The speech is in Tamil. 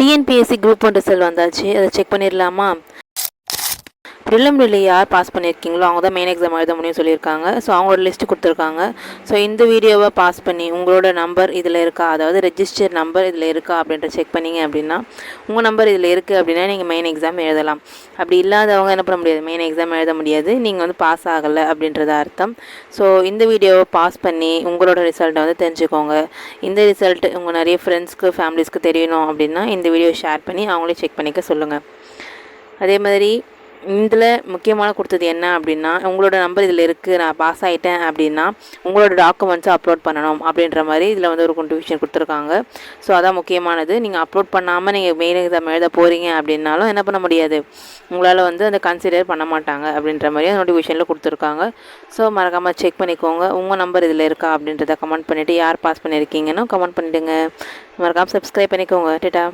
டிஎன்பிஎஸ்சி குரூப் 1 ரிசல்ட் வந்தாச்சு. அதை செக் பண்ணிடலாமா? ப்ரிலிமினரியில் யார் பாஸ் பண்ணியிருக்கீங்களோ அவங்க தான் மெயின் எக்ஸாம் எழுத முடியும்னு சொல்லியிருக்காங்க. ஸோ அவங்களோட லிஸ்ட்டு கொடுத்துருக்காங்க. ஸோ இந்த வீடியோவை பாஸ் பண்ணி உங்களோட நம்பர் இதில் இருக்கா, அதாவது ரெஜிஸ்டர் நம்பர் இதில் இருக்கா அப்படின்ற செக் பண்ணிங்க அப்படின்னா உங்கள் நம்பர் இதில் இருக்குது அப்படின்னா நீங்கள் மெயின் எக்ஸாம் எழுதலாம். அப்படி இல்லாதவங்க என்ன பண்ண முடியாது, மெயின் எக்ஸாம் எழுத முடியாது. நீங்கள் வந்து பாஸ் ஆகலை அப்படின்றது அர்த்தம். ஸோ இந்த வீடியோவை பாஸ் பண்ணி உங்களோட ரிசல்ட்டை வந்து தெரிஞ்சுக்கோங்க. இந்த ரிசல்ட் உங்கள் நிறைய ஃப்ரெண்ட்ஸ்க்கு ஃபேமிலிஸ்க்கு தெரியணும் அப்படின்னா இந்த வீடியோ ஷேர் பண்ணி அவங்களே செக் பண்ணிக்க சொல்லுங்கள். அதே மாதிரி இதில் முக்கியமான கொடுத்தது என்ன அப்படின்னா, உங்களோட நம்பர் இதில் இருக்குது, நான் பாஸ் ஆகிட்டேன் அப்படின்னா உங்களோட டாக்குமெண்ட்ஸை அப்லோட் பண்ணணும் அப்படின்ற மாதிரி இதில் வந்து ஒரு கண்டிஷன் கொடுத்துருக்காங்க. ஸோ அதான் முக்கியமானது. நீங்கள் அப்லோட் பண்ணாமல் நீங்கள் மெயின் எக்ஸாம் எழுத போகிறீங்க அப்படின்னாலும் என்ன பண்ண முடியாது, உங்களால் வந்து அந்த கன்சிடர் பண்ண மாட்டாங்க அப்படின்ற மாதிரி நோட்டிஃபிகேஷனில் கொடுத்துருக்காங்க. ஸோ மறக்காமல் செக் பண்ணிக்கோங்க. உங்கள் நம்பர் இதில் இருக்கா அப்படின்றத கமெண்ட் பண்ணிவிட்டு யார் பாஸ் பண்ணியிருக்கீங்கன்னு கமெண்ட் பண்ணிவிடுங்க. மறக்காமல் சப்ஸ்கிரைப் பண்ணிக்கோங்க. டேட்டா.